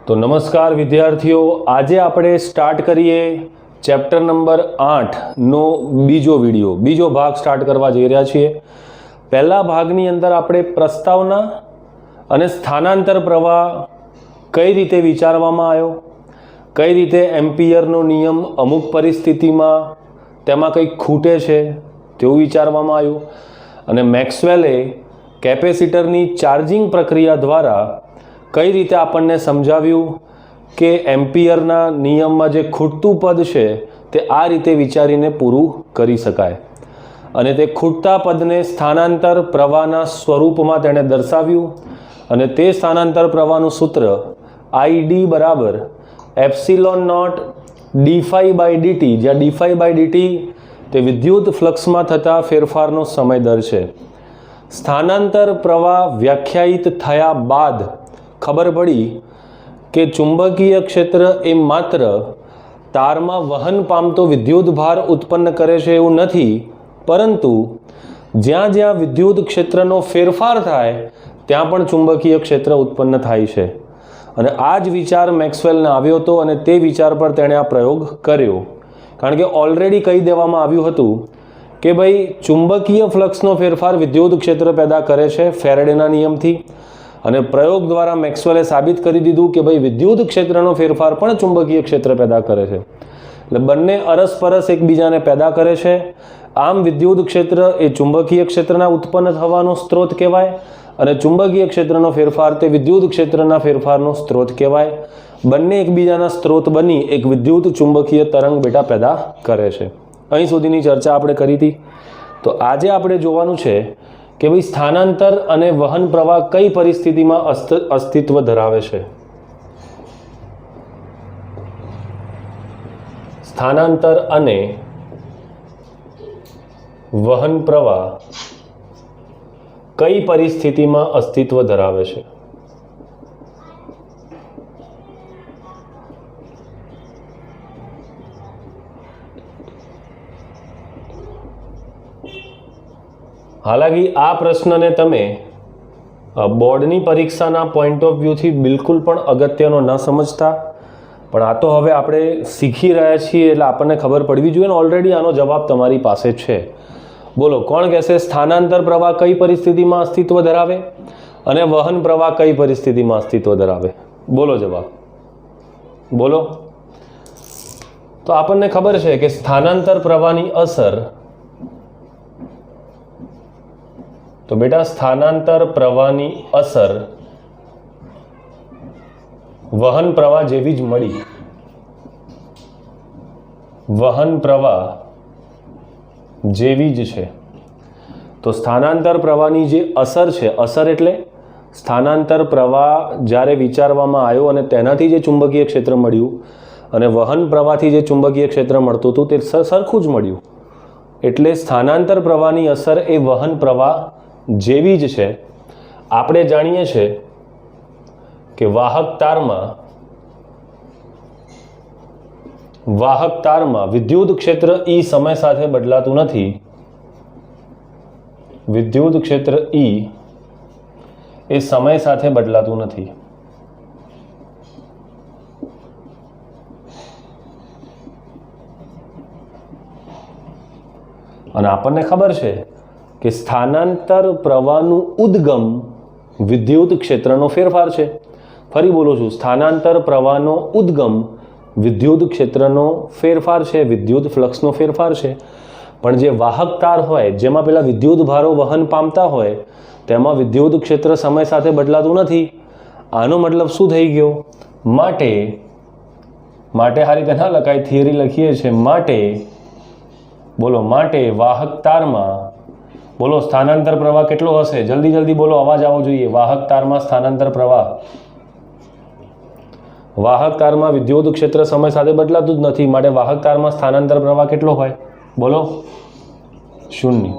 तो नमस्कार विद्यार्थीओ, आज આપણે સ્ટાર્ટ કરીએ ચેપ્ટર નંબર 8 નો બીજો વિડિયો, બીજો ભાગ સ્ટાર્ટ કરવા જઈ રહ્યા છીએ। પહેલા ભાગની અંદર આપણે પ્રસ્તાવના અને સ્થાનાંતર પ્રવાહ કઈ રીતે વિચારવામાં આવ્યો, કઈ રીતે એમ્પિયરનો નિયમ અમુક પરિસ્થિતિમાં તેમાં કંઈક ખૂટે છે તેવું વિચારવામાં આવ્યું અને મેક્સવેલે કેપેસિટરની ચાર્જિંગ પ્રક્રિયા દ્વારા કઈ રીતે આપણને સમજાવ્યું કે એમ્પિયરના નિયમમાં જે ખૂટતું પદ છે તે આ રીતે વિચારીને પૂરું કરી શકાય અને તે ખૂટતા પદને સ્થાનાંતર પ્રવાહના સ્વરૂપમાં તેણે દર્શાવ્યું અને તે સ્થાનાંતર પ્રવાહનું સૂત્ર ID બરાબર એપ્સિલોન નોટ d∅dt, જ્યાં d∅dt તે વિદ્યુત ફ્લક્સમાં થતા ફેરફારનો સમય દર છે। સ્થાનાંતર પ્રવાહ વ્યાખ્યાયિત થયા બાદ ખબર પડી કે ચુંબકીય ક્ષેત્ર એ માત્ર તારમાં વહન પામતો વિદ્યુત ભાર ઉત્પન્ન કરે છે એવું નથી, પરંતુ જ્યાં જ્યાં વિદ્યુત ક્ષેત્રનો ફેરફાર થાય ત્યાં પણ ચુંબકીય ક્ષેત્ર ઉત્પન્ન થાય છે અને આ જ વિચાર મેક્સવેલને આવ્યો હતો અને તે વિચાર પર તેણે આ પ્રયોગ કર્યો। કારણ કે ઓલરેડી કહી દેવામાં આવ્યું હતું કે ભાઈ ચુંબકીય ફ્લક્સનો ફેરફાર વિદ્યુત ક્ષેત્ર પેદા કરે છે ફેરેડેના નિયમથી, અને પ્રયોગ દ્વારા મેક્સવેલે સાબિત કરી દીધું કે ભાઈ વિદ્યુત ક્ષેત્રનો ફેરફાર પણ ચુંબકીય ક્ષેત્ર પેદા કરે છે। એટલે બંને અરસપરસ એકબીજાને પેદા કરે છે। આમ વિદ્યુત ક્ષેત્ર એ ચુંબકીય ક્ષેત્રના ઉત્પન્ન થવાનો સ્ત્રોત કહેવાય અને ચુંબકીય ક્ષેત્રનો ફેરફાર તે વિદ્યુત ક્ષેત્રના ફેરફારનો સ્ત્રોત કહેવાય। બંને એકબીજાના સ્ત્રોત બની એક વિદ્યુત ચુંબકીય તરંગ બેટા પેદા કરે છે। અહીં સુધીની ચર્ચા આપણે કરી હતી। તો આજે આપણે જોવાનું છે કે ભાઈ સ્થાનાંતર અને વહન પ્રવાહ કઈ પરિસ્થિતિમાં અસ્તિત્વ ધરાવે છે। સ્થાનાંતર અને વહન પ્રવાહ કઈ પરિસ્થિતિમાં અસ્તિત્વ ધરાવે છે। हालांकि आ प्रश्न तमे बोर्डनी परीक्षाना पॉइंट ऑफ व्यू थी बिल्कुल पण अगत्यनो न समझता, पण आ तो हवे आपणे सीखी रह्या छीए એટલે આપણને ખબર પડવી જોઈએ ને ઓલરેડી આનો જવાબ તમારી પાસે છે। બોલો કોણ કહેશે સ્થાનાંતર પ્રવાહ કઈ પરિસ્થિતિમાં અસ્તિત્વ ધરાવે અને વહન પ્રવાહ કઈ પરિસ્થિતિમાં અસ્તિત્વ ધરાવે? બોલો જવાબ, બોલો। તો આપણને ખબર છે કે સ્થાનાંતર પ્રવાહની અસર, तो बेटा स्थानांतर प्रवाहनी असर वहन प्रवाह जेवी ज मळी। वहन प्रवाह जेवी ज छे। तो स्थानांतर प्रवाहनी जे असर छे, असर एटले स्थानांतर प्रवाह ज्यारे विचारवामां आव्यो अने तेनाथी जे चुंबकीय क्षेत्र मळ्युं अने वहन प्रवाहथी जे चुंबकीय क्षेत्र मळतुं हतुं ते सरखुं ज मळ्युं, एटले स्थानांतर प्रवाहनी असर ए वहन प्रवाह जेवी ज छे। आपणे जाणीए छे के वाहक तारमा विद्युत क्षेत्र ई समय साथे बदलातुं नथी। विद्युत क्षेत्र ई ए समय साथे बदलातुं नथी। अने आपणने खबर छे कि स्थानांतर प्रवाहનું ઉદ્ગમ વિદ્યુત ક્ષેત્રનો ફેરફાર છે। ફરી બોલું છું, સ્થાનાંતર પ્રવાહનો ઉદ્ગમ વિદ્યુત ક્ષેત્રનો ફેરફાર છે, વિદ્યુત ફ્લક્સનો ફેરફાર છે। પણ જે વાહક તાર હોય જેમાં પેલા વિદ્યુત ભારો વહન પામતા હોય તેમાં વિદ્યુત ક્ષેત્ર સમય સાથે બદલાતું નથી। આનો મતલબ શું થઈ ગયો? માટે આ રીતે ના લખાય, થિયરી લખીએ છે માટે, બોલો માટે વાહક તારમાં, बोलो स्थानांतर प्रवाह केटलो हशे? जल्दी जल्दी बोलो, अवाज आवो जोईए। वाहक तारमां स्थानांतर प्रवाह, वाहक तारमां विद्युत क्षेत्र समय साथे बदलातुं ज नथी, माटे वाहक तारमां स्थानांतर प्रवाह केटलो होय? बोलो, 0।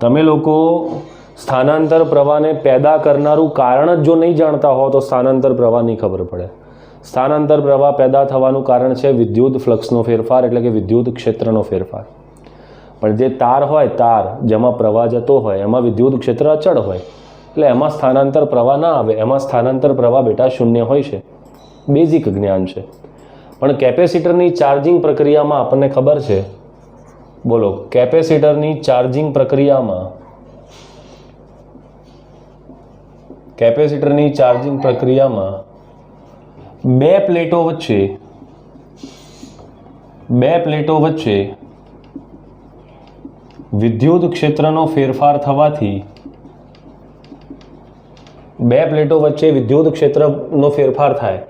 तमे लोको स्थानांतर प्रवाहने पैदा करनारुं कारण ज जो नहीं जाणता हो तो स्थानांतर प्रवाह नहीं खबर पड़े। स्थानांतर प्रवाह पैदा थवानुं कारण छे विद्युत फ्लक्सनो फेरफार, एटले के विद्युत क्षेत्रनो फेरफार। पण जे तार होय, तार जेमां प्रवाह जतो होय एमां विद्युत क्षेत्र अचळ होय, એટલે એમાં સ્થાનાંતર પ્રવાહ ના આવે, એમાં સ્થાનાંતર પ્રવાહ બેટા શૂન્ય હોય છે. બેઝિક જ્ઞાન છે. પણ કેપેસિટરની ચાર્જિંગ પ્રક્રિયામાં આપણને ખબર છે, બોલો, કેપેસિટરની ચાર્જિંગ પ્રક્રિયામાં બે પ્લેટો વચ્ચે વિદ્યુત ક્ષેત્રનો ફેરફાર થવાથી થાય.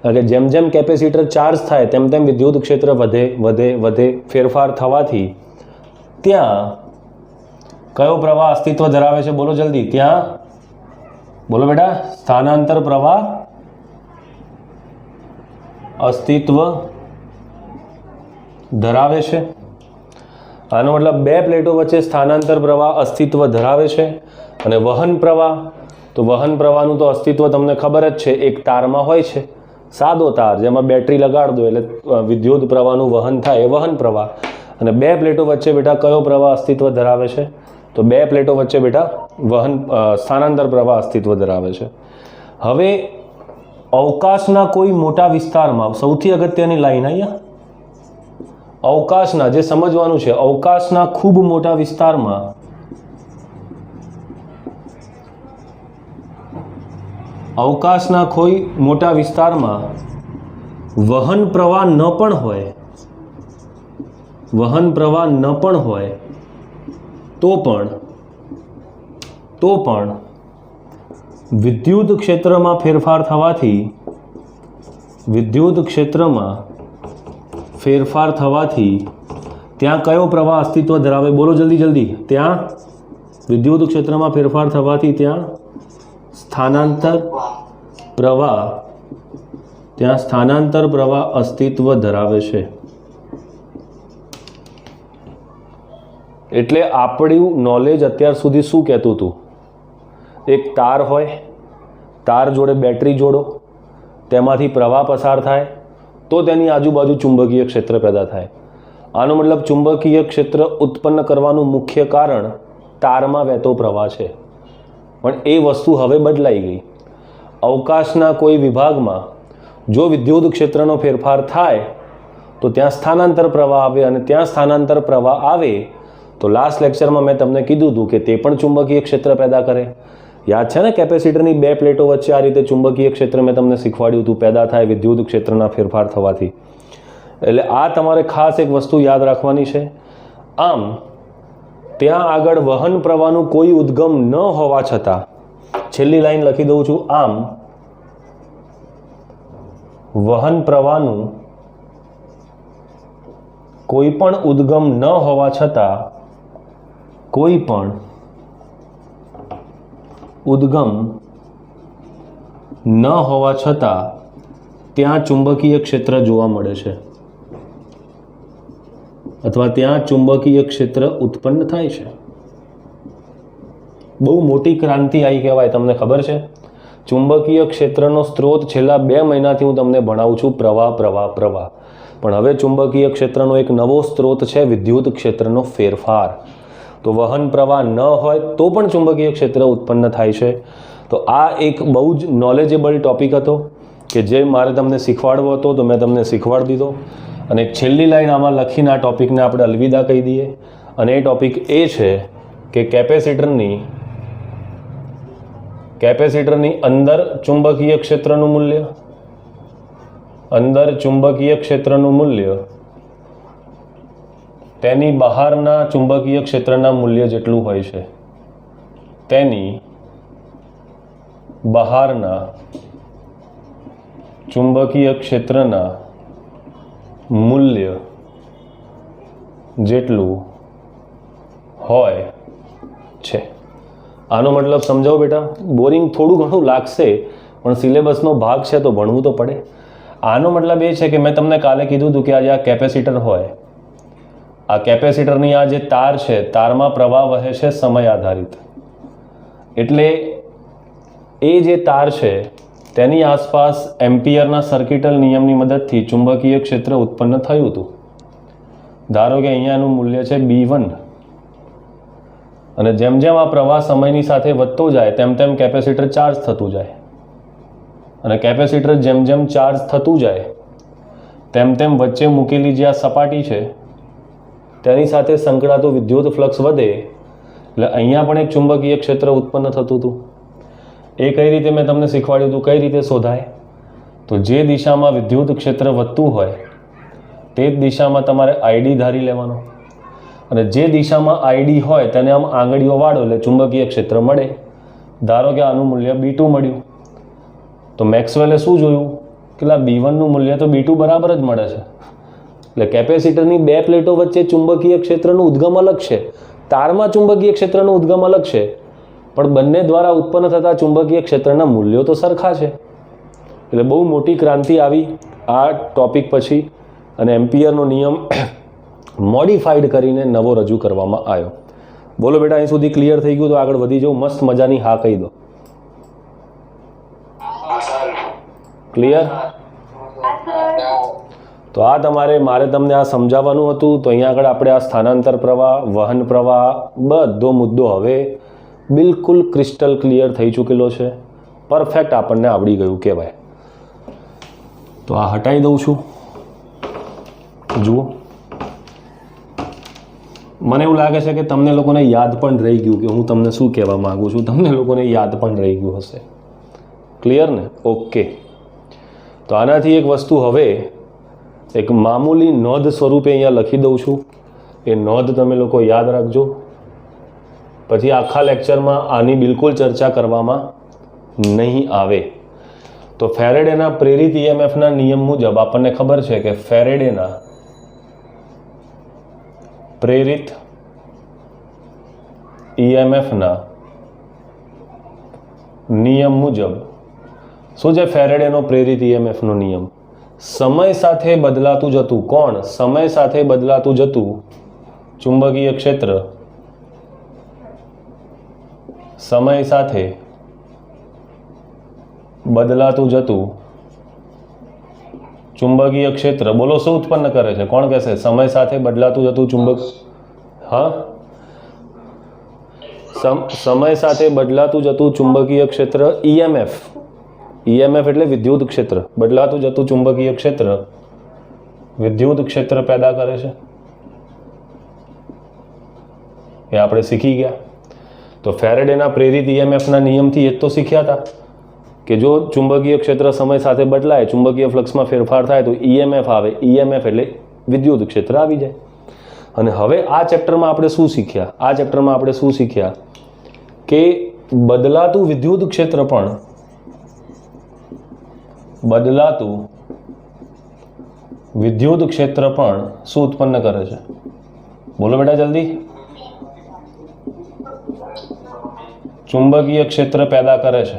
કારણ કે જેમ જેમ કેપેસિટર ચાર્જ થાય તેમ તેમ વિદ્યુત ક્ષેત્ર વધે. ફેરફાર થવાથી ત્યાં કયો પ્રવાહ અસ્તિત્વ ધરાવે છે? બોલો જલ્દી. ત્યાં બોલો બેટા, સ્થાનાંતર પ્રવાહ અસ્તિત્વ ધરાવે છે. આનો મતલબ બે પ્લેટો વચ્ચે સ્થાનાંતર પ્રવાહ અસ્તિત્વ ધરાવે છે. અને વહન પ્રવાહ, તો વહન પ્રવાહનું તો અસ્તિત્વ તમને ખબર જ છે, એક તારમાં હોય છે, સાદો તાર જેમાં બેટરી લગાડ દો એટલે વિદ્યુત પ્રવાહનું વહન થાય, એ વહન પ્રવાહ. અને બે પ્લેટો વચ્ચે બેટા કયો પ્રવાહ અસ્તિત્વ ધરાવે છે? તો બે પ્લેટો વચ્ચે બેટા સ્થાનાંતર પ્રવાહ અસ્તિત્વ ધરાવે છે. હવે અવકાશના કોઈ મોટા વિસ્તારમાં, સૌથી અગત્યની લાઈન અહીંયા, અવકાશના, જે સમજવાનું છે, અવકાશના ખૂબ મોટા વિસ્તારમાં વહન પ્રવાહ ન પણ હોય તો પણ વિદ્યુત ક્ષેત્રમાં ફેરફાર થવાથી ત્યાં કયો પ્રવાહ અસ્તિત્વ ધરાવે? બોલો જલ્દી. ત્યાં વિદ્યુત ક્ષેત્રમાં ફેરફાર થવાથી ત્યાં સ્થાનાંતર પ્રવાહ અસ્તિત્વ ધરાવે છે. એટલે આપણું નોલેજ અત્યાર સુધી શું કહેતું હતું? એક તાર હોય, તાર જોડે બેટરી જોડો, તેમાંથી પ્રવાહ પસાર થાય તો તેની આજુબાજુ ચુંબકીય ક્ષેત્ર પેદા થાય. આનો મતલબ ચુંબકીય ક્ષેત્ર ઉત્પન્ન કરવાનું મુખ્ય કારણ તારમાં વહેતો પ્રવાહ છે. પણ એ વસ્તુ હવે બદલાઈ ગઈ. અવકાશના કોઈ વિભાગમાં જો વિદ્યુત ક્ષેત્રનો ફેરફાર થાય તો ત્યાં સ્થાનાંતર પ્રવાહ આવે, અને ત્યાં સ્થાનાંતર પ્રવાહ આવે તો લાસ્ટ લેક્ચરમાં મેં તમને કીધું હતું કે તે પણ ચુંબકીય ક્ષેત્ર પેદા કરે. યાદ છે ને? કેપેસિટરની બે પ્લેટો વચ્ચે આ રીતે ચુંબકીય ક્ષેત્ર મેં તમને શીખવાડ્યું હતું, પેદા થાય વિદ્યુત ક્ષેત્રના ફેરફાર થવાથી. એટલે આ તમારે ખાસ એક વસ્તુ યાદ રાખવાની છે. આમ ત્યાં આગળ વહન પ્રવાહનું કોઈ ઉદ્ગમ ન હોવા છતાં, છેલ્લી લાઈન લખી દઉં છું, આમ વહન પ્રવાહનું કોઈ પણ ઉદ્ગમ ન હોવા છતાં ત્યાં ચુંબકીય ક્ષેત્ર જોવા મળે છે, અથવા ત્યાં ચુંબકીય ક્ષેત્ર ઉત્પન્ન થાય છે. બહુ મોટી ક્રાંતિ આવી કહેવાય. તમને ખબર છે? ચુંબકીય ક્ષેત્રનો સ્ત્રોત છેલ્લા 2 મહિનાથી હું તમને ભણાવું છું, પ્રવાહ. પણ હવે ચુંબકીય ક્ષેત્રનો એક નવો સ્ત્રોત છે, વિદ્યુત ક્ષેત્રનો ફેરફાર. તો વહન પ્રવાહ ન હોય તો પણ ચુંબકીય ક્ષેત્ર ઉત્પન્ન થાય છે. તો આ એક બહુ જ નોલેજેબલ ટોપિક હતો કે જે મારે તમને શીખવાડવો હતો, તો મેં તમને શીખવાડી દીધો. અને એક છેલ્લી લાઈન આમાં લખીને આ ટોપિકને આપણે અલવિદા કહી દઈએ. અને એ ટોપિક એ છે કે કેપેસિટરની અંદર ચુંબકીય ક્ષેત્રનું મૂલ્ય તેની બહારના ચુંબકીય ક્ષેત્રના મૂલ્ય જેટલું હોય છે. તેની બહારના ચુંબકીય ક્ષેત્રના મૂલ્ય જેટલું હોય છે. આનો મતલબ સમજાવો બેટા. બોરિંગ થોડું ઘણું લાગશે, પણ સિલેબસનો ભાગ છે તો ભણવું તો પડે. આનો મતલબ એ છે કે મેં તમને કાલે કીધું હતું કે આજે આ કેપેસિટર હોય, આ કેપેસિટરની આ જે તાર છે, તારમાં પ્રવાહ વહે છે સમય આધારિત. એટલે એ જે તાર છે તેની આસપાસ એમ્પિયરના સર્કિટલ નિયમની મદદથી ચુંબકીય ક્ષેત્ર ઉત્પન્ન થયું હતું. ધારો કે અહીંયા એનું મૂલ્ય છે B1, અને જેમ જેમ આ પ્રવાહ સમયની સાથે વધતો જાય તેમ તેમ કેપેસિટર ચાર્જ થતું જાય, અને કેપેસિટર જેમ જેમ ચાર્જ થતું જાય તેમ તેમ વચ્ચે મૂકેલી જે આ સપાટી છે તેની સાથે સંકળાતું વિદ્યુત ફ્લક્સ વધે, એટલે અહીંયા પણ એક ચુંબકીય ક્ષેત્ર ઉત્પન્ન થતું હતું. એ કઈ રીતે મેં તમને શીખવાડ્યું હતું, કઈ રીતે શોધાય? તો જે દિશામાં વિદ્યુત ક્ષેત્ર વધતું હોય તે જ દિશામાં તમારે આઈડી ધારી લેવાનો, અને જે દિશામાં આઈડી હોય તેને આમ આંગળીઓ વાળો એટલે ચુંબકીય ક્ષેત્ર મળે. ધારો કે આનું મૂલ્ય B2 મળ્યું, તો મેક્સવેલે શું જોયું કે B1નું મૂલ્ય તો B2 બરાબર જ મળે છે. એટલે કેપેસિટરની બે પ્લેટો વચ્ચે ચુંબકીય ક્ષેત્રનું ઉદ્ગમ અલગ છે, તારમાં ચુંબકીય ક્ષેત્રનું ઉદ્ગમ અલગ છે, પણ બંને દ્વારા ઉત્પન્ન થતા ચુંબકીય ક્ષેત્રના મૂલ્યો તો સરખા છે. એટલે બહુ મોટી ક્રાંતિ આવી આ ટોપિક પછી, અને એમ્પિયરનો નિયમ મોડિફાઈડ કરીને નવો રજૂ કરવામાં આવ્યો. બોલો બેટા, અહીં સુધી ક્લિયર થઈ ગયું? તો આગળ વધી જાઉં. મસ્ત મજાની હા કહી દો. ક્લિયર? તો આ મારે તમને આ સમજાવવાનું હતું. તો અહીંયા આગળ આપણે આ સ્થાનાંતર પ્રવાહ, વહન પ્રવાહ, બધો મુદ્દો હવે બિલકુલ ક્રિસ્ટલ ક્લિયર થઈ ચૂકેલો છે. પરફેક્ટ આપણને આવડી ગયું કહેવાય. તો આ હટાવી દઉં છું. જુઓ, મને એવું લાગે છે કે તમને લોકોને યાદ પણ રહી ગયું કે હું તમને શું કહેવા માગું છું. તમને લોકોને યાદ પણ રહી ગયું હશે. ક્લિયર ને? ઓકે. તો આનાથી એક વસ્તુ હવે એક મામૂલી નોંધ સ્વરૂપે અહીંયા લખી દઉં છું. એ નોંધ તમે લોકો યાદ રાખજો. પછી આખા લેક્ચરમાં આની બિલકુલ ચર્ચા કરવામાં નહીં આવે. તો ફેરેડેના પ્રેરિત ઈએમએફના નિયમ મુજબ આપણને ખબર છે કે ફેરેડેના પ્રેરિત ઈએમએફના નિયમ મુજબ શું છે? ફેરેડેનો પ્રેરિત ઈએમએફનો નિયમ સમય સાથે બદલાતું જતું કોણ? સમય સાથે બદલાતું જતું ચુંબકીય ક્ષેત્ર, સમય સાથે બદલાતું જતું ચુંબકીય ક્ષેત્ર. બોલો, શું ઉત્પન્ન કરે છે? કોણ કહેશે? સમય સાથે બદલાતું જતું ચુંબક. હા, સમય સાથે બદલાતું જતું ચુંબકીય ક્ષેત્ર ઈએમએફ. ઈએમએફ એટલે વિદ્યુત ક્ષેત્ર. બદલાતું જતું ચુંબકીય ક્ષેત્ર વિદ્યુત ક્ષેત્ર પેદા કરે છે. એ આપણે શીખી ગયા. તો ફેરેડેના પ્રેરિત ઈએમએફના નિયમથી એ તો શીખ્યા હતા કે જો ચુંબકીય ક્ષેત્ર સમય સાથે બદલાય, ચુંબકીય ફ્લક્સમાં ફેરફાર થાય તો ઈએમએફ આવે. ઈએમએફ એટલે વિદ્યુત ક્ષેત્ર આવી જાય. અને હવે આ ચેપ્ટરમાં આપણે શું શીખ્યા? આ ચેપ્ટરમાં આપણે શું શીખ્યા કે બદલાતું વિદ્યુત ક્ષેત્ર પણ શું ઉત્પન્ન કરે છે? બોલો બેટા જલ્દી. ચુંબકીય ક્ષેત્ર પેદા કરે છે.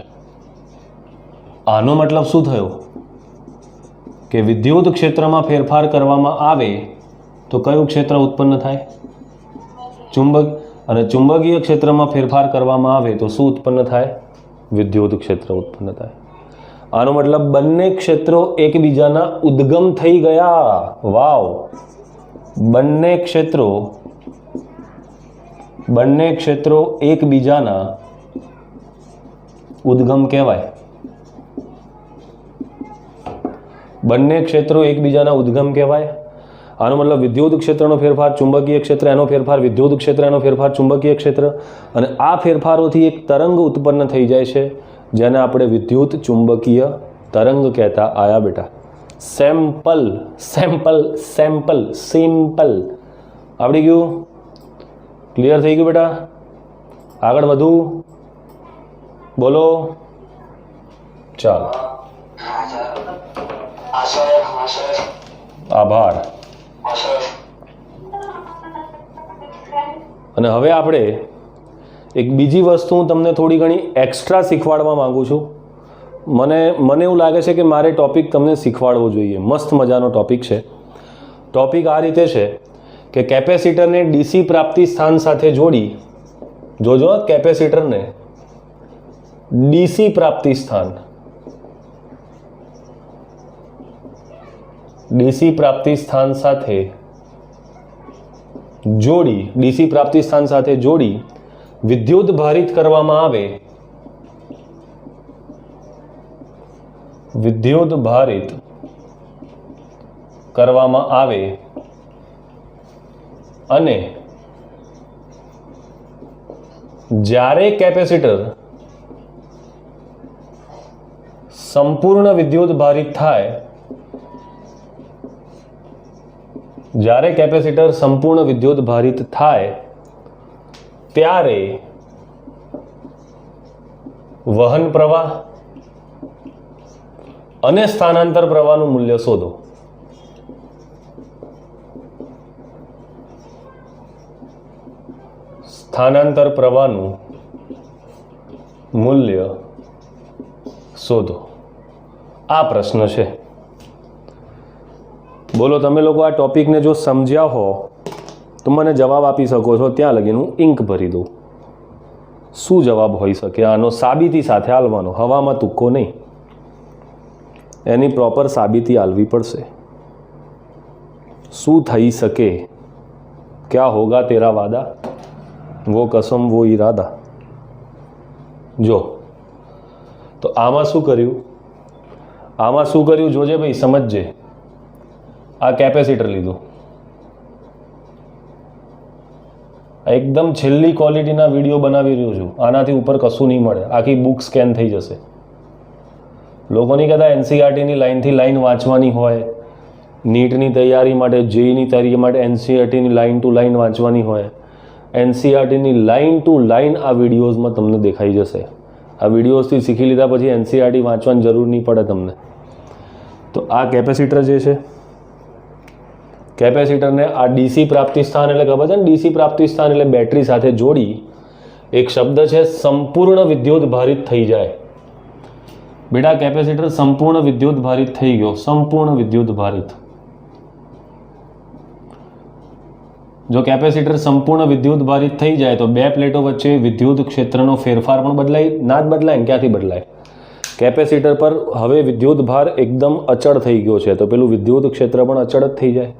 આનો મતલબ શું થયો કે વિદ્યુત ક્ષેત્રમાં ફેરફાર કરવામાં આવે તો કયું ક્ષેત્ર ઉત્પન્ન થાય? ચુંબક. અને ચુંબકીય ક્ષેત્રમાં ફેરફાર કરવામાં આવે તો શું ઉત્પન્ન થાય? વિદ્યુત ક્ષેત્ર ઉત્પન્ન થાય. આનો મતલબ બંને ક્ષેત્રો એકબીજાના ઉદ્ગમ થઈ ગયા. વાવ! બંને ક્ષેત્રો એકબીજાના ઉદ્ગમ કહેવાય. બંને ક્ષેત્રો એકબીજાના ઉદ્ગમ કહેવાય. આનો મતલબ વિદ્યુત ક્ષેત્રનો ફેરફાર ચુંબકીય ક્ષેત્ર, એનો ફેરફાર વિદ્યુત ક્ષેત્ર, એનો ફેરફાર ચુંબકીય ક્ષેત્ર, અને આ ફેરફારોથી એક તરંગ ઉત્પન્ન થઈ જાય છે જેને આપણે વિદ્યુત ચુંબકીય તરંગ કહેતા આયા બેટા. સેમ્પલ. આવડી ગયું? ક્લિયર થઈ ગયું બેટા? આગળ વધુ? બોલો. ચાલો, આભાર. અને હવે આપણે એક બીજી વસ્તુ હું તમને થોડી ઘણી એક્સ્ટ્રા શીખવાડવા માંગુ છું. મને એવું લાગે છે કે મારે ટોપિક તમને શીખવાડવો જોઈએ. મસ્ત મજાનો ટોપિક છે. ટોપિક આ રીતે છે કે કેપેસિટરને ડીસી પ્રાપ્તિ સ્થાન સાથે જોડી, જોજો કેપેસિટરને ડીસી પ્રાપ્તિ સ્થાન સાથે જોડી વિદ્યુત ભારિત કરવામાં આવે, વિદ્યુત ભારિત કરવામાં આવે અને જ્યારે કેપેસિટર સંપૂર્ણ વિદ્યુત ભારિત થાય, જ્યારે કેપેસિટર સંપૂર્ણ વિદ્યુત ભારિત થાય ત્યારે વહન પ્રવાહ અને સ્થાનાંતર પ્રવાહનું મૂલ્ય શોધો. સ્થાનાંતર પ્રવાહનું મૂલ્ય શોધો. આ પ્રશ્ન છે. બોલો તમે લોકો આ ટોપિકને જો સમજ્યા હો તો મને જવાબ આપી શકો છો. ત્યાં લગીને હું ઇંક ભરી દઉં. શું જવાબ હોઈ શકે આનો? સાબિતી સાથે હાલવાનો, હવામાં તુક્કો નહીં. એની પ્રોપર સાબિતી આલવી પડશે. શું થઈ શકે? ક્યા હોગા તેરા વાદા, વો કસમ વો ઈરાદા. જો તો આમાં શું કર્યું, આમાં શું કર્યું જોજે ભાઈ, સમજજે. આ કેપેસિટર લીધું, એકદમ છેલ્લી ક્વોલિટીના વિડીયો બનાવી રહ્યો છું. આનાથી ઉપર કશું નહીં મળે. આખી બુક સ્કેન થઈ જશે. લોકોની કહેતા એનસીઈઆરટીની લાઇનથી લાઇન વાંચવાની હોય, નીટની તૈયારી માટે, જેઈની તૈયારી માટે એનસીઈઆરટીની લાઇન ટુ લાઇન વાંચવાની હોય. એનસીઈઆરટીની લાઇન ટુ લાઇન આ વિડીયોઝમાં તમને દેખાઈ જશે. આ વિડીયોઝથી શીખી લીધા પછી એનસીઈઆરટી વાંચવાની જરૂર નહીં પડે તમને. તો આ કેપેસિટર જે છે, કેપેસિટરને આ ડીસી પ્રાપ્તિ સ્થાન એટલે ખબર છે ને, ડીસી પ્રાપ્તિ સ્થાન એટલે બેટરી સાથે જોડી એક શબ્દ છે સંપૂર્ણ વિદ્યુત ભારિત થઈ જાય. બેટા કેપેસિટર સંપૂર્ણ વિદ્યુત ભારિત થઈ ગયો, સંપૂર્ણ વિદ્યુત ભારિત. જો કેપેસિટર સંપૂર્ણ વિદ્યુત ભારિત થઈ જાય તો બે પ્લેટો વચ્ચે વિદ્યુત ક્ષેત્રનો ફેરફાર પણ બદલાય? ના જ બદલાય ને. ક્યાંથી બદલાય? કેપેસિટર પર હવે વિદ્યુત ભાર એકદમ અચળ થઈ ગયો છે તો પેલું વિદ્યુત ક્ષેત્ર પણ અચળ જ થઈ જાય.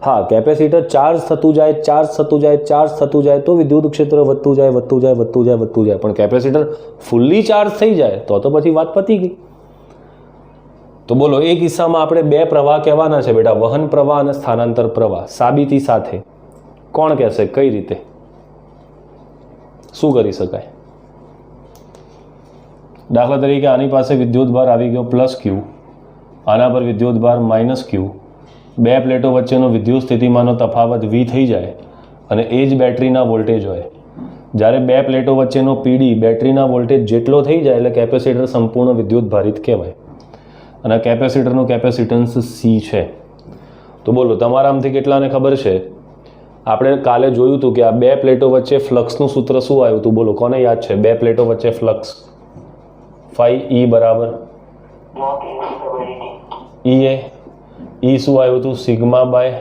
હા, કેપેસિટર ચાર્જ થતું જાય, ચાર્જ થતું જાય, ચાર્જ થતું જાય તો વિદ્યુત ક્ષેત્ર વધતું જાય, વધતું જાય, વધતું જાય, વધતું જાય. પણ કેપેસિટર ફૂલ્લી ચાર્જ થઈ જાય તો પછી વાત પતી ગઈ. તો બોલો એ કિસ્સામાં આપણે બે પ્રવાહ કહેવાના છે બેટા, વહન પ્રવાહ અને સ્થાનાંતર પ્રવાહ. સાબિતી સાથે કોણ કહેશે? કઈ રીતે? શું કરી શકાય? દાખલા તરીકે આની પાસે વિદ્યુત ભાર આવી ગયો પ્લસ ક્યુ, આના પર વિદ્યુત ભાર માઇનસ ક્યુ. બે પ્લેટો વચ્ચેનો વિદ્યુત સ્થિતિમાનનો તફાવત વી થઈ જાય અને એ જ બેટરીના વોલ્ટેજ હોય. જ્યારે બે પ્લેટો વચ્ચેનો પીડી બેટરીના વોલ્ટેજ જેટલો થઈ જાય એટલે કેપેસિટર સંપૂર્ણ વિદ્યુત ભારિત કહેવાય. અને કેપેસિટરનું કેપેસિટન્સ સી છે. તો બોલો તમારામાંથી કેટલાને ખબર છે? આપણે કાલે જોયું હતું કે આ બે પ્લેટો વચ્ચે ફ્લક્સનું સૂત્ર શું આવ્યું હતું? બોલો કોને યાદ છે? બે પ્લેટો વચ્ચે ફ્લક્સ ફાઈ ઈ બરાબર ઈ એ. ઈ શું આવ્યું હતું? Sigma by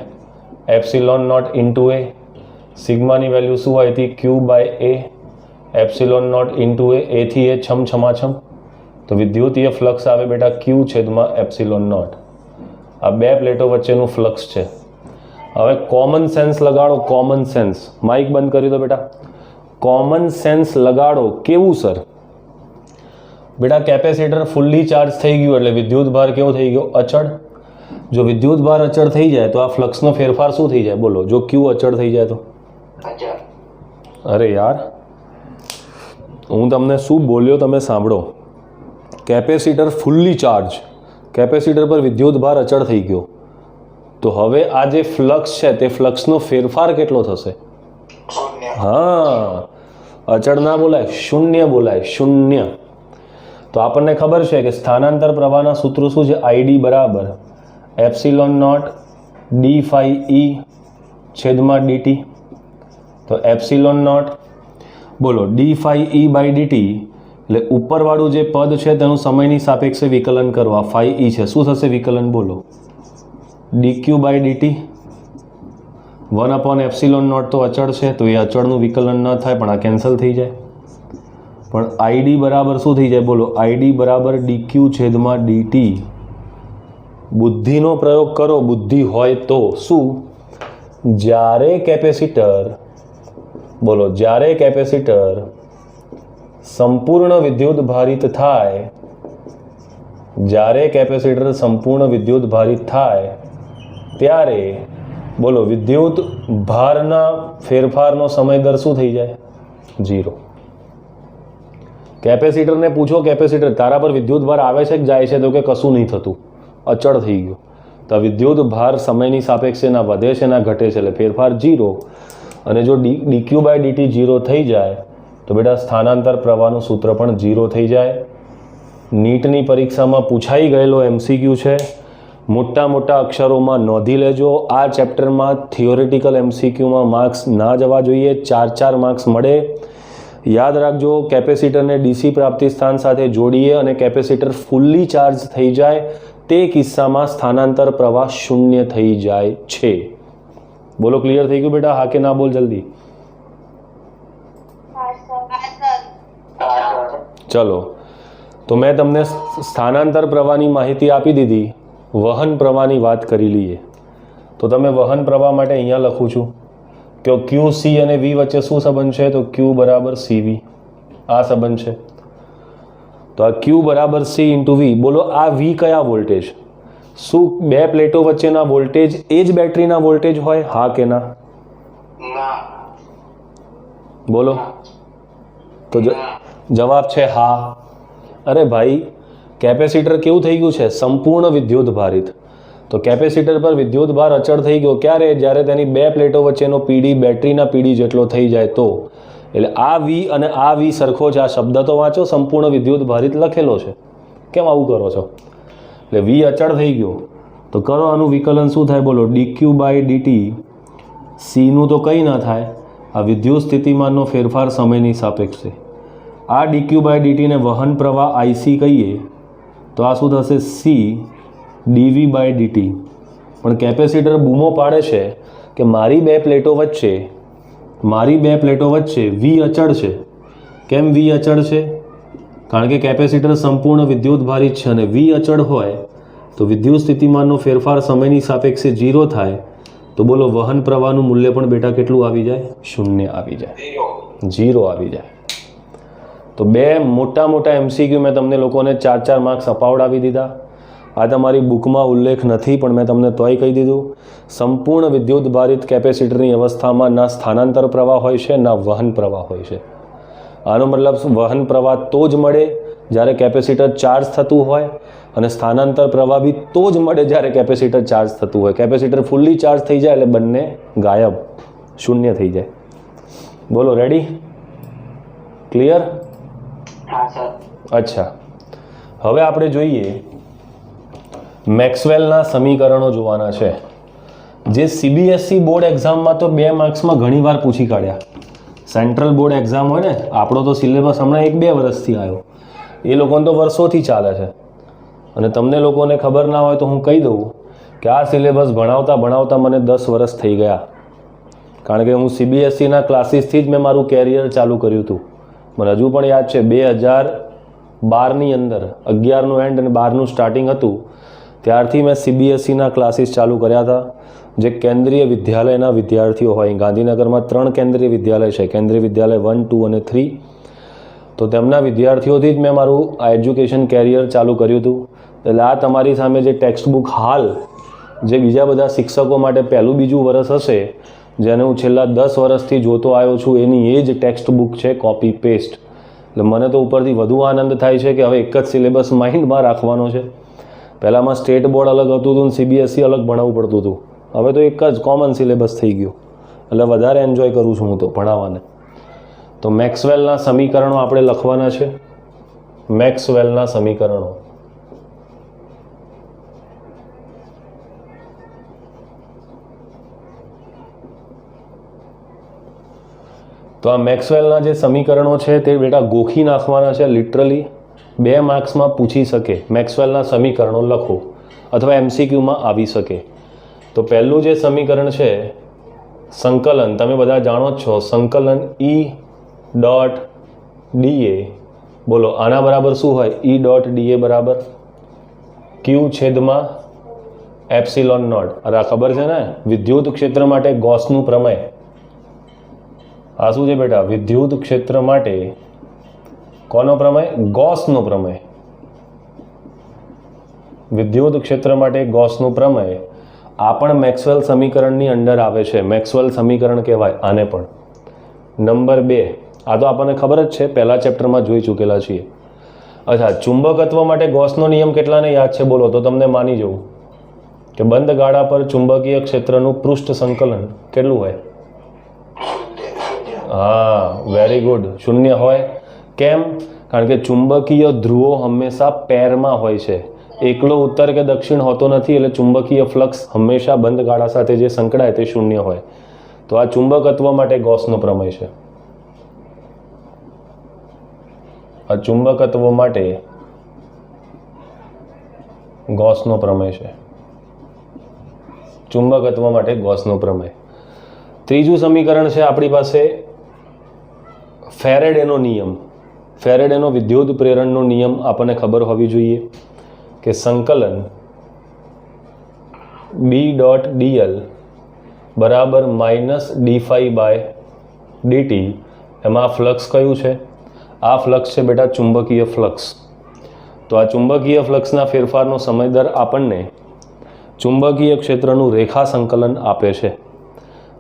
epsilon nought into A. સિગ્માની વેલ્યુ શું આવી હતી? Q by A. Epsilon nought into A. એથી એ છમ છમાછમ. તો વિદ્યુતીય ફ્લક્સ આવે બેટા ક્યુ છેદમાં એપ્સિલોન નોટ. આ બે પ્લેટો વચ્ચેનું ફ્લક્સ છે. હવે કોમન સેન્સ લગાડો. Common sense. માઇક બંધ કરી દો બેટા. કોમન સેન્સ લગાડો. કેવું સર? બેટા કેપેસિટર ફૂલ્લી ચાર્જ થઈ ગયું એટલે વિદ્યુત ભાર કેવો થઈ ગયો? અચળ. જો વિદ્યુત ભાર અચળ થઈ જાય તો આ ફ્લક્સનો ફેરફાર શું થઈ જાય? બોલો. જો ક્યુ અચળ થઈ જાય તો? અરે યાર, હું તમને શું બોલ્યો તમે સાંભળો. કેપેસિટર ફૂલ્લી ચાર્જ, કેપેસિટર પર વિદ્યુત ભાર અચળ થઈ ગયો તો હવે આ જે ફ્લક્સ છે તે ફ્લક્સનો ફેરફાર કેટલો થશે? હા, અચળ ના બોલાય, શૂન્ય બોલાય, શૂન્ય. તો આપણને ખબર છે કે સ્થાનાંતર પ્રવાહના સૂત્રો શું છે? આઈડી બરાબર epsilon naught d phi E છેદમાં ડીટી. તો એપ્સિલોન નોટ બોલો d phi E by d t એટલે ઉપરવાળું જે પદ છે તેનું સમયની સાપેક્ષે વિકલન કરવા. ફાઈ ઈ છે, શું થશે વિકલન? બોલો d q by d t. 1 epsilon naught તો અચળ છે તો એ અચળનું વિકલન ન થાય પણ આ કેન્સલ થઈ જાય. પણ આઈડી બરાબર શું થઈ જાય? બોલો આઈડી બરાબર ડી ક્યુ છેદમાં ડીટી. બુદ્ધિનો પ્રયોગ કરો, બુદ્ધિ હોય તો. શું? જ્યારે કેપેસિટર બોલો જ્યારે કેપેસિટર સંપૂર્ણ વિદ્યુત ભારિત થાય, જ્યારે કેપેસિટર સંપૂર્ણ વિદ્યુત ભારિત થાય ત્યારે બોલો વિદ્યુત ભારના ફેરફારનો સમય દર શું થઈ જાય? 0. કેપેસિટરને પૂછો, કેપેસિટર તારા પર વિદ્યુત ભાર આવે છે કે જાય છે? તો કે કશું નહીં થતું, અચળ થઈ ગયું. તો વિદ્યુત ભાર સમયની સાપેક્ષે ના વધે છે ના ઘટે છે, એટલે ફેરફાર 0. અને જો dq બાય dt 0 થઈ જાય તો બેટા સ્થાનાંતર પ્રવાહનું સૂત્ર પણ 0 થઈ જાય. નીટની પરીક્ષામાં પૂછાઈ ગયેલો MCQ છે, મોટા મોટા અક્ષરોમાં નોંધી લેજો. આ ચેપ્ટરમાં થિયોરિટિકલ MCQમાં માર્ક્સ ના જવા જોઈએ, 4 માર્ક્સ મળે. યાદ રાખજો, કેપેસિટરને DC પ્રાપ્તિ સ્થાન સાથે જોડીએ અને કેપેસિટર ફૂલ્લી ચાર્જ થઈ જાય તે કિસ્સામાં સ્થાનાંતર પ્રવાહ 0 થઈ જાય છે. બોલો ક્લિયર થઈ ગયું બેટા? હા કે ના? બોલ જલ્દી. ચલો, તો મેં તમને સ્થાનાંતર પ્રવાહની માહિતી આપી દીધી. વહન પ્રવાહની વાત કરી લઈએ. તો તમે વહન પ્રવાહ માટે અહીંયા લખું છું કે QC અને V વચ્ચે શું સંબંધ છે? તો Q બરાબર CV, આ સંબંધ છે. તો આ Q બરાબર C ઇન્ટુ V. બોલો આ V કયા વોલ્ટેજ? શું બે પ્લેટો વચ્ચેના વોલ્ટેજ એ જ બેટરીના વોલ્ટેજ હોય? હા કે ના? બોલો. તો જવાબ છે હા. અરે ભાઈ, કેપેસિટર કેવું થઈ ગયું છે? સંપૂર્ણ વિદ્યુત ભારિત. તો કેપેસિટર પર વિદ્યુત ભાર અચળ થઈ ગયો ક્યારે? જ્યારે તેની બે પ્લેટો વચ્ચેનો PD બેટરીના PD જેટલો થઈ જાય તો. એટલે આ V અને આ V સરખો છે. આ શબ્દ તો વાંચો, સંપૂર્ણ વિદ્યુત ભારિત લખેલો છે. કેમ આવું કરો છો? એટલે V અચળ થઈ ગયો તો કરો આનું વિકલન શું થાય? બોલો dq બાય dt. Cનું તો કંઈ ના થાય, આ વિદ્યુત સ્થિતિમાનનો ફેરફાર સમયની સાપેક્ષે. આ dq બાય dt ને વહન પ્રવાહ IC કહીએ તો આ શું થશે? C dV by dt. પણ કેપેસિટર બૂમો પાડે છે કે મારી બે પ્લેટો વચ્ચે V અચળ છે. કેમ V અચળ છે? કારણ કે કેપેસિટર સંપૂર્ણ વિદ્યુત ભારિત છે અને V અચળ હોય તો વિદ્યુત સ્થિતિમાનનો ફેરફાર સમયની સાપેક્ષે 0 થાય. તો બોલો વહન પ્રવાહનું મૂલ્ય પણ બેટા કેટલું આવી જાય? 0 આવી જાય, 0 આવી જાય. તો બે મોટા મોટા MCQ મેં તમને લોકોને 4 માર્ક્સ અપાવડાવી દીધા. આ તમારી બુકમાં ઉલ્લેખ નથી પણ મેં તમને તોય કહી દીધું. સંપૂર્ણ વિદ્યુત ભારિત કેપેસિટરની અવસ્થામાં ના સ્થાનાંતર પ્રવાહ હોય છે ના વહન પ્રવાહ હોય છે. આનો મતલબ વહન પ્રવાહ તો જ મળે જ્યારે કેપેસિટર ચાર્જ થતું હોય અને સ્થાનાંતર પ્રવાહ બી તો જ મળે જ્યારે કેપેસિટર ચાર્જ થતું હોય. કેપેસિટર ફૂલ્લી ચાર્જ થઈ જાય એટલે બંને ગાયબ, 0 થઈ જાય. બોલો રેડી? ક્લિયર? અચ્છા, હવે આપણે જોઈએ મેક્સવેલના સમીકરણો જોવાના છે, જે CBSE બોર્ડ એક્ઝામમાં તો 2 માર્ક્સમાં ઘણીવાર પૂછી કાઢ્યા. સેન્ટ્રલ બોર્ડ એક્ઝામ હોય ને, આપણો તો સિલેબસ હમણાં 1-2 વર્ષથી આવ્યો, એ લોકોને તો વર્ષોથી ચાલે છે. અને તમને લોકોને ખબર ના હોય તો હું કહી દઉં કે આ સિલેબસ ભણાવતા મને 10 વર્ષ થઈ ગયા. કારણ કે હું CBSEના ક્લાસીસથી જ મેં મારું કેરિયર ચાલુ કર્યું હતું. મને હજુ પણ યાદ છે 2012ની અંદર 11નું એન્ડ અને 12નું સ્ટાર્ટિંગ હતું, ત્યારથી મેં CBSEના ક્લાસીસ ચાલુ કર્યા હતા. જે કેન્દ્રીય વિદ્યાલયના વિદ્યાર્થીઓ હોય, ગાંધીનગરમાં 3 કેન્દ્રીય વિદ્યાલય છે, કેન્દ્રીય વિદ્યાલય 1, 2 અને 3. તો તેમના વિદ્યાર્થીઓથી જ મેં મારું આ એજ્યુકેશન કેરિયર ચાલુ કર્યું હતું. એટલે આ તમારી સામે જે ટેક્સ્ટ બુક હાલ જે બીજા બધા શિક્ષકો માટે પહેલું બીજું વર્ષ હશે, જેને હું છેલ્લા 10 વર્ષથી જોતો આવ્યો છું, એની એ જ ટેક્સ્ટ બુક છે, કોપી પેસ્ટ. એટલે મને તો ઉપરથી વધુ આનંદ થાય છે કે હવે એક જ સિલેબસ માઇન્ડમાં રાખવાનો છે. પહેલાંમાં સ્ટેટ બોર્ડ અલગ હતું અને CBSE અલગ ભણાવવું પડતું હતું. હવે તો એક જ કોમન સિલેબસ થઈ ગયું, એટલે વધારે એન્જોય કરું છું હું તો ભણાવવાને. તો મેક્સવેલના સમીકરણો આપણે લખવાના છે. મેક્સવેલના સમીકરણો તો આ મેક્સવેલના જે સમીકરણો છે તે બેટા ગોખી નાખવાના છે. લિટરલી 2 માર્ક્સમાં પૂછી શકે, મેક્સવેલના સમીકરણો લખો અથવા MCQમાં આવી શકે. તો પહેલું જે સમીકરણ છે સંકલન, તમે બધા જાણો જ છો, સંકલન E ડોટ dA. બોલો આના બરાબર શું હોય? E ડોટ dA બરાબર Q છેદમાં એપ્સિલોન નોટ. અરે આ ખબર છે ને, વિદ્યુત ક્ષેત્ર માટે ગોસનું પ્રમેય. આ શું છે બેટા? વિદ્યુત ક્ષેત્ર માટે કોનો પ્રમેય? ગૌસનો પ્રમેય. વિદ્યુત ક્ષેત્ર માટે ગૌસનું પ્રમેય. આ પણ મેક્સવેલ સમીકરણની અંડર આવે છે. મેક્સવેલ સમીકરણ કહેવાય આને પણ. નંબર 2, આ તો આપણને ખબર જ છે, પહેલા ચેપ્ટરમાં જોઈ ચૂકેલા છીએ. અચ્છા, ચુંબકત્વ માટે ગૌસનો નિયમ કેટલાને યાદ છે? બોલો તો તમને માની જવું કે બંધ ગાળા પર ચુંબકીય ક્ષેત્રનું પૃષ્ઠ સંકલન કેટલું હોય? હા, વેરી ગુડ, 0 હોય. કેમ? કારણ કે ચુંબકીય ધ્રુવો હંમેશા પેરમાં હોય છે, એકલો ઉત્તર કે દક્ષિણ હોતો નથી. એટલે ચુંબકીય ફ્લક્સ હંમેશા બંધ ગાળા સાથે જે સંકળાય તે 0 હોય. તો આ ચુંબકત્વ માટે ગૌસનો પ્રમેય છે. આ ચુંબકત્વ માટે ગૌસનો પ્રમેય છે. ચુંબકત્વ માટે ગૌસનો પ્રમેય. ત્રીજું સમીકરણ છે આપણી પાસે ફેરેડેનો નિયમ. ફેરેડેનો વિદ્યુત પ્રેરણનો નિયમ આપણને ખબર હોવી જોઈએ કે સંકલન B.dl બરાબર -d∅/dt. એમાં આ ફ્લક્સ કયું છે? આ ફ્લક્સ છે બેટા ચુંબકીય ફ્લક્સ. તો આ ચુંબકીય ફ્લક્સના ફેરફારનો સમય દર આપણને ચુંબકીય ક્ષેત્રનું રેખા સંકલન આપે છે.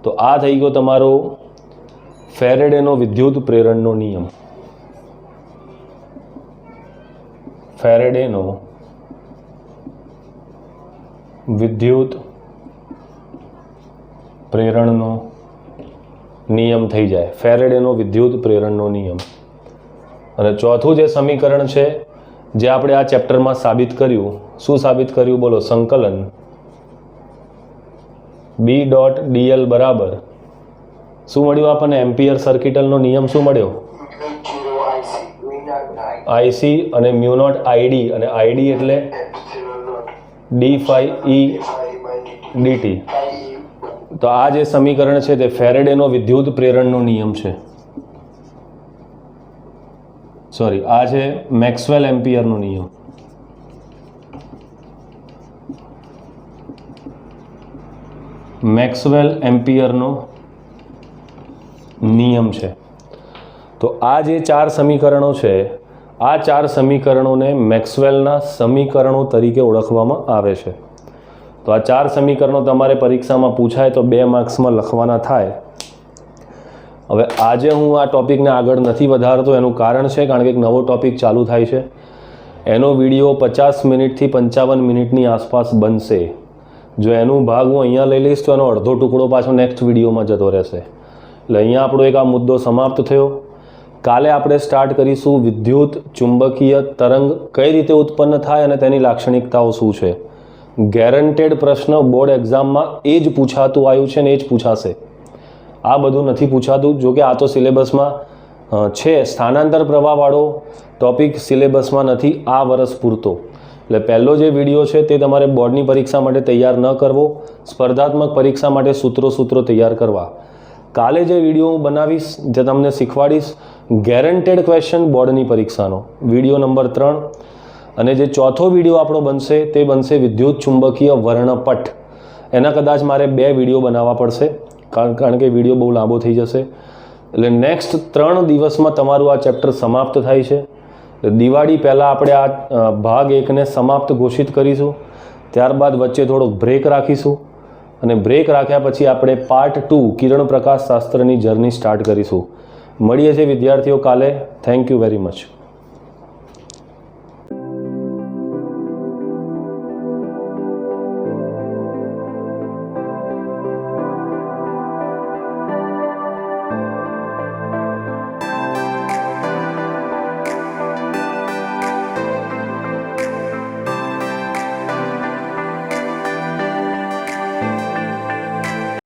તો આ થઈ ગયો તમારો ફેરેડેનો વિદ્યુત પ્રેરણનો નિયમ. ફેરેડેનો વિદ્યુત પ્રેરણનો નિયમ થઈ જાય. ફેરેડેનો વિદ્યુત પ્રેરણનો નિયમ. અને ચોથું જે સમીકરણ છે જે આપણે આ ચેપ્ટરમાં સાબિત કર્યું, શું સાબિત કર્યું? બોલો. સંકલન B.dl બરાબર શું મળ્યું આપણને? એમ્પિયર સર્કિટલનો નિયમ શું મળ્યો? IC અને μ0 ID, અને ID એટલે d∅e/dt. તો આ જે સમીકરણ છે તે ફેરેડેનો વિદ્યુત પ્રેરણનો નિયમ છે. સોરી, આ છે મેક્સવેલ એમ્પિયરનો નિયમ. મેક્સવેલ એમ્પિયરનો નિયમ છે. તો આ જે 4 સમીકરણો છે, આ 4 સમીકરણોને મેક્સવેલના સમીકરણો તરીકે ઓળખવામાં આવે છે. તો આ 4 સમીકરણો તમારે પરીક્ષામાં પૂછાય તો 2 માર્ક્સમાં લખવાના થાય. હવે આજે હું આ ટોપિકને આગળ નથી વધારતો. એનું કારણ છે કારણ કે એક નવો ટોપિક ચાલુ થાય છે. એનો વિડીયો 50 મિનિટથી 55 મિનિટની આસપાસ બનશે. જો એનું ભાગ હું અહીંયા લઈ લઈશ તો એનો અડધો ટુકડો પાછો નેક્સ્ટ વિડીયોમાં જતો રહેશે. એટલે અહીંયા આપણો એક આ મુદ્દો સમાપ્ત થયો. કાલે આપણે સ્ટાર્ટ કરીશું વિદ્યુત ચુંબકીય તરંગ કઈ રીતે ઉત્પન્ન થાય અને તેની લાક્ષણિકતાઓ શું છે. ગેરંટેડ પ્રશ્ન બોર્ડ એક્ઝામમાં એ જ પૂછાતું આવ્યું છે ને એ જ પૂછાશે. આ બધું નથી પૂછાતું. જો કે આ તો સિલેબસમાં છે. સ્થાનાંતર પ્રવાહવાળો ટોપિક સિલેબસમાં નથી આ વર્ષ પૂરતો. એટલે પહેલો જે વિડીયો છે તે તમારે બોર્ડની પરીક્ષા માટે તૈયાર ન કરવો, સ્પર્ધાત્મક પરીક્ષા માટે સૂત્રો તૈયાર કરવા. કાલે જે વિડીયો હું બનાવીશ, જે તમને શીખવાડીશ ગેરંટેડ ક્વેશ્ચન બોર્ડની પરીક્ષાનો, વિડીયો નંબર 3. અને જે ચોથો વિડીયો આપણો બનશે તે બનશે વિદ્યુત ચુંબકીય વર્ણપટ. એના કદાચ મારે 2 વિડીયો બનાવવા પડશે કારણ કે વિડીયો બહુ લાંબો થઈ જશે. એટલે નેક્સ્ટ 3 દિવસમાં તમારું આ ચેપ્ટર સમાપ્ત થાય છે. દિવાળી પહેલાં આપણે આ ભાગ 1ને સમાપ્ત ઘોષિત કરીશું. ત્યારબાદ વચ્ચે થોડોક બ્રેક રાખીશું અને બ્રેક રાખ્યા પછી આપણે પાર્ટ 2 કિરણ પ્રકાશ શાસ્ત્રની જર્ની સ્ટાર્ટ કરીશું. મળીએ છીએ વિદ્યાર્થીઓ કાલે. Thank you very much.